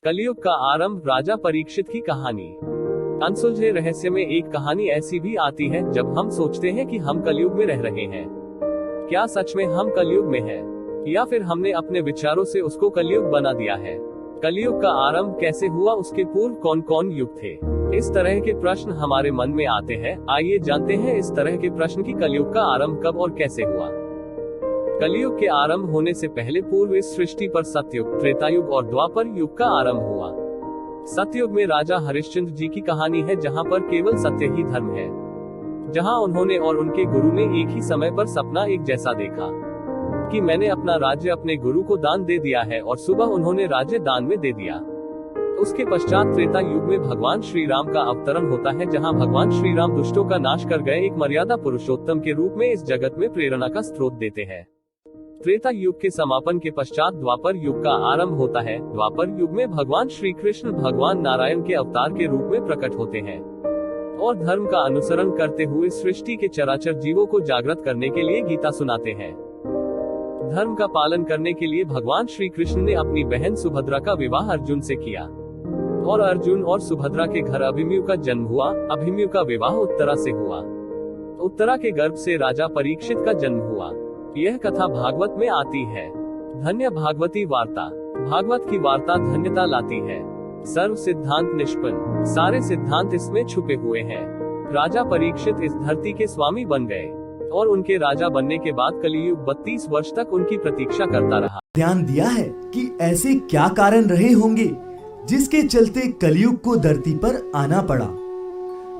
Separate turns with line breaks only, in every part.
कलयुग का आरंभ, राजा परीक्षित की कहानी। अनसुलझे रहस्य में एक कहानी ऐसी भी आती है जब हम सोचते हैं कि हम कलयुग में रह रहे हैं। क्या सच में हम कलयुग में हैं? या फिर हमने अपने विचारों से उसको कलयुग बना दिया है? कलयुग का आरंभ कैसे हुआ, उसके पूर्व कौन कौन युग थे? इस तरह के प्रश्न हमारे मन में आते हैं। आइए जानते हैं इस तरह के प्रश्न की कलयुग का आरंभ कब और कैसे हुआ। कलयुग के आरंभ होने से पहले पूर्व इस सृष्टि पर सतयुग, त्रेतायुग और द्वापर युग का आरंभ हुआ। सतयुग में राजा हरिश्चंद्र जी की कहानी है, जहां पर केवल सत्य ही धर्म है। जहां उन्होंने और उनके गुरु ने एक ही समय पर सपना एक जैसा देखा कि मैंने अपना राज्य अपने गुरु को दान दे दिया है, और सुबह उन्होंने राज्य दान में दे दिया। उसके पश्चात त्रेता युग में भगवान श्री राम का अवतरण होता है, जहां भगवान श्री राम दुष्टों का नाश कर गए एक मर्यादा पुरुषोत्तम के रूप में इस जगत में प्रेरणा का स्रोत देते हैं। त्रेता युग के समापन के पश्चात द्वापर युग का आरंभ होता है। द्वापर युग में भगवान श्री कृष्ण भगवान नारायण के अवतार के रूप में प्रकट होते हैं और धर्म का अनुसरण करते हुए सृष्टि के चराचर जीवों को जागृत करने के लिए गीता सुनाते हैं। धर्म का पालन करने के लिए भगवान श्री कृष्ण ने अपनी बहन सुभद्रा का विवाह अर्जुन से किया और अर्जुन और सुभद्रा के घर अभिमन्यु का जन्म हुआ। अभिमन्यु का विवाह उत्तरा से हुआ। उत्तरा के गर्भ से राजा परीक्षित का जन्म हुआ। यह कथा भागवत में आती है। धन्य भागवती वार्ता। भागवत की वार्ता धन्यता लाती है। सर्व सिद्धांत निष्पन्न, सारे सिद्धांत इसमें छुपे हुए हैं। राजा परीक्षित इस धरती के स्वामी बन गए और उनके राजा बनने के बाद कलियुग 32 वर्ष तक उनकी प्रतीक्षा करता रहा।
ध्यान दिया है कि ऐसे क्या कारण रहे होंगे जिसके चलते कलियुग को धरती पर आना पड़ा।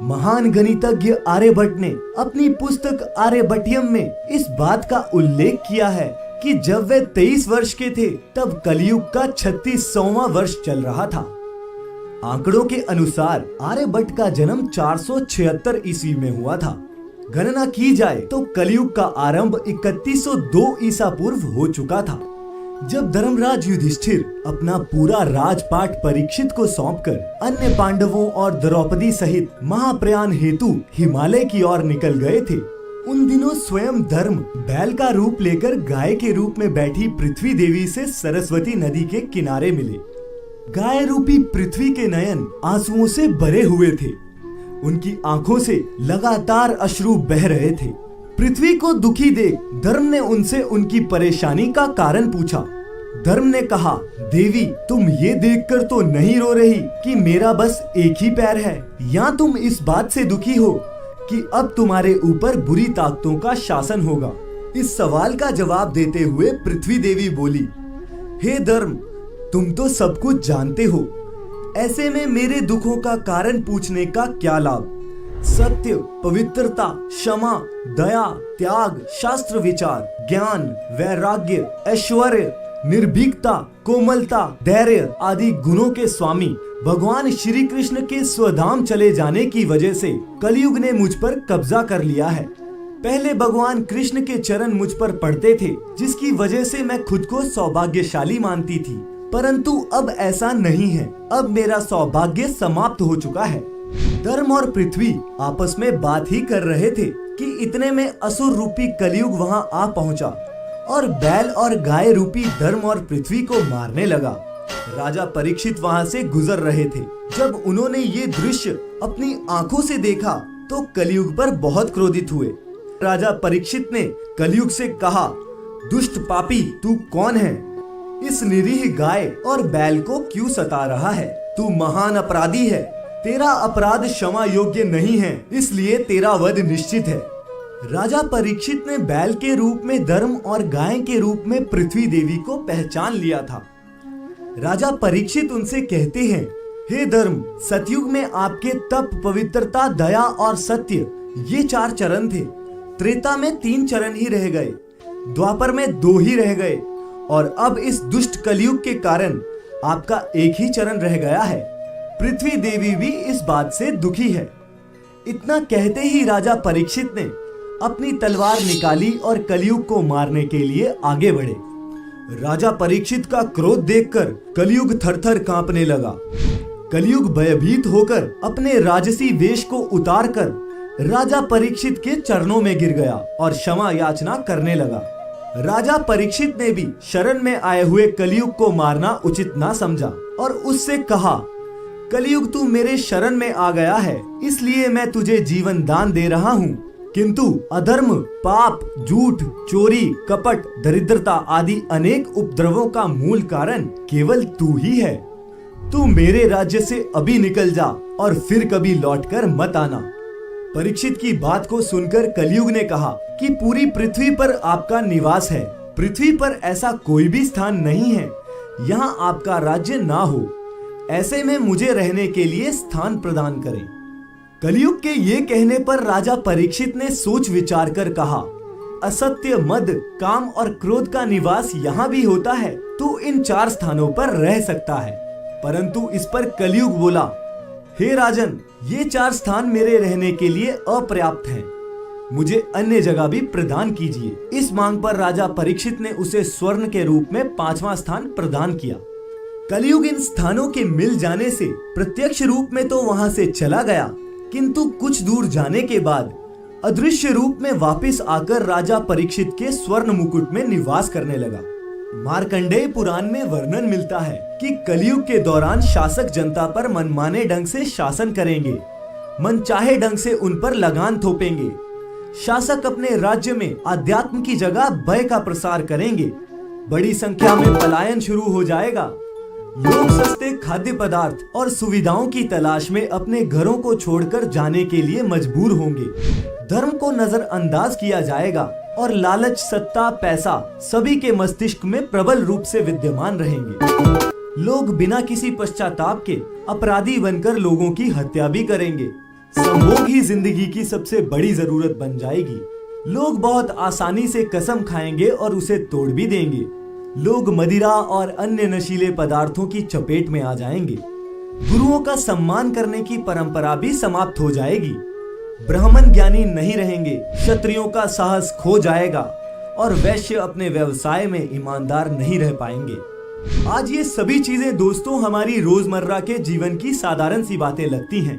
महान गणितज्ञ आर्यभट्ट ने अपनी पुस्तक आर्यभट्टियम में इस बात का उल्लेख किया है कि जब वे 23 वर्ष के थे तब कलियुग का 36वां वर्ष चल रहा था। आंकड़ों के अनुसार आर्यभट्ट का जन्म 476 ईस्वी में हुआ था। गणना की जाए तो कलियुग का आरंभ 3102 ईसा पूर्व हो चुका था, जब धर्मराज युधिष्ठिर अपना पूरा राजपाट परीक्षित को सौंपकर अन्य पांडवों और द्रौपदी सहित महाप्रयाण हेतु हिमालय की ओर निकल गए थे। उन दिनों स्वयं धर्म बैल का रूप लेकर गाय के रूप में बैठी पृथ्वी देवी से सरस्वती नदी के किनारे मिले। गाय रूपी पृथ्वी के नयन आंसुओं से भरे हुए थे। उनकी आंखों से लगातार अश्रु बह रहे थे। पृथ्वी को दुखी देख धर्म ने उनसे उनकी परेशानी का कारण पूछा। धर्म ने कहा, देवी तुम ये देखकर तो नहीं रो रही कि मेरा बस एक ही पैर है, या तुम इस बात से दुखी हो कि अब तुम्हारे ऊपर बुरी ताकतों का शासन होगा? इस सवाल का जवाब देते हुए पृथ्वी देवी बोली, हे धर्म, तुम तो सब कुछ जानते हो, ऐसे में मेरे दुखों का कारण पूछने का क्या लाभ? सत्य, पवित्रता, क्षमा, दया, त्याग, शास्त्र विचार, ज्ञान, वैराग्य, ऐश्वर्य, निर्भीकता, कोमलता, धैर्य आदि गुणों के स्वामी भगवान श्री कृष्ण के स्वधाम चले जाने की वजह से कलयुग ने मुझ पर कब्जा कर लिया है। पहले भगवान कृष्ण के चरण मुझ पर पड़ते थे, जिसकी वजह से मैं खुद को सौभाग्यशाली मानती थी, परंतु अब ऐसा नहीं है। अब मेरा सौभाग्य समाप्त हो चुका है। धर्म और पृथ्वी आपस में बात ही कर रहे थे कि इतने में असुर रूपी कलयुग वहां आ पहुंचा और बैल और गाय रूपी धर्म और पृथ्वी को मारने लगा। राजा परीक्षित वहां से गुजर रहे थे। जब उन्होंने ये दृश्य अपनी आंखों से देखा तो कलयुग पर बहुत क्रोधित हुए। राजा परीक्षित ने कलयुग से कहा, दुष्ट पापी, तू कौन है? इस निरीह गाय और बैल को क्यों सता रहा है? तू महान अपराधी है। तेरा अपराध क्षमा योग्य नहीं है, इसलिए तेरा वध निश्चित है। राजा परीक्षित ने बैल के रूप में धर्म और गाय के रूप में पृथ्वी देवी को पहचान लिया था। राजा परीक्षित उनसे कहते हैं, हे धर्म, सतयुग में आपके तप, पवित्रता, दया और सत्य ये 4 चरण थे। त्रेता में 3 चरण ही रह गए, द्वापर में 2 ही रह गए, और अब इस दुष्ट कलयुग के कारण आपका एक ही चरण रह गया है। पृथ्वी देवी भी इस बात से दुखी है। इतना कहते ही राजा परीक्षित ने अपनी तलवार निकाली और कलयुग को मारने के लिए आगे बढ़े। राजा परीक्षित का क्रोध देखकर कलयुग थरथर कांपने लगा। कलयुग भयभीत होकर अपने राजसी वेश को उतारकर राजा परीक्षित के चरणों में गिर गया और क्षमा याचना करने लगा। राजा परीक्षित ने भी शरण में आए हुए कलयुग को मारना उचित ना समझा और उससे कहा, कलयुग तू मेरे शरण में आ गया है, इसलिए मैं तुझे जीवन दान दे रहा हूँ। किंतु अधर्म, पाप, झूठ, चोरी, कपट, दरिद्रता आदि अनेक उपद्रवों का मूल कारण केवल तू ही है। तू मेरे राज्य से अभी निकल जा और फिर कभी लौटकर मत आना। परीक्षित की बात को सुनकर कलयुग ने कहा कि पूरी पृथ्वी पर आपका निवास है। पृथ्वी पर ऐसा कोई भी स्थान नहीं है यहाँ आपका राज्य ना हो। ऐसे में मुझे रहने के लिए स्थान प्रदान करें। कलयुग के ये कहने पर राजा परीक्षित ने सोच विचार कर कहा, असत्य, मद, काम और क्रोध का निवास यहाँ भी होता है तो इन 4 स्थानों पर रह सकता है। परंतु इस पर कलयुग बोला, हे राजन, ये 4 स्थान मेरे रहने के लिए अपर्याप्त हैं। मुझे अन्य जगह भी प्रदान कीजिए। इस मांग पर राजा परीक्षित ने उसे स्वर्ण के रूप में 5वां स्थान प्रदान किया। कलयुग इन स्थानों के मिल जाने से प्रत्यक्ष रूप में तो वहां से चला गया, किंतु कुछ दूर जाने के बाद अदृश्य रूप में वापस आकर राजा परीक्षित के स्वर्ण मुकुट में निवास करने लगा। मार्कंडेय पुराण में वर्णन मिलता है कि कलयुग के दौरान शासक जनता पर मनमाने ढंग से शासन करेंगे, मनचाहे ढंग से उन पर लगान थोपेंगे। शासक अपने राज्य में अध्यात्म की जगह भय का प्रसार करेंगे। बड़ी संख्या में पलायन शुरू हो जाएगा। लोग सस्ते खाद्य पदार्थ और सुविधाओं की तलाश में अपने घरों को छोड़कर जाने के लिए मजबूर होंगे। धर्म को नजरअंदाज किया जाएगा और लालच, सत्ता, पैसा सभी के मस्तिष्क में प्रबल रूप से विद्यमान रहेंगे। लोग बिना किसी पश्चाताप के अपराधी बनकर लोगों की हत्या भी करेंगे। संभोग ही जिंदगी की सबसे बड़ी जरूरत बन जाएगी। लोग बहुत आसानी से कसम खाएंगे और उसे तोड़ भी देंगे। लोग मदिरा और अन्य नशीले पदार्थों की चपेट में आ जाएंगे। गुरुओं का सम्मान करने की परंपरा भी समाप्त हो जाएगी। ब्राह्मण ज्ञानी नहीं रहेंगे, क्षत्रियों का साहस खो जाएगा और वैश्य अपने व्यवसाय में ईमानदार नहीं रह पाएंगे। आज ये सभी चीजें दोस्तों हमारी रोजमर्रा के जीवन की साधारण सी बातें लगती हैं,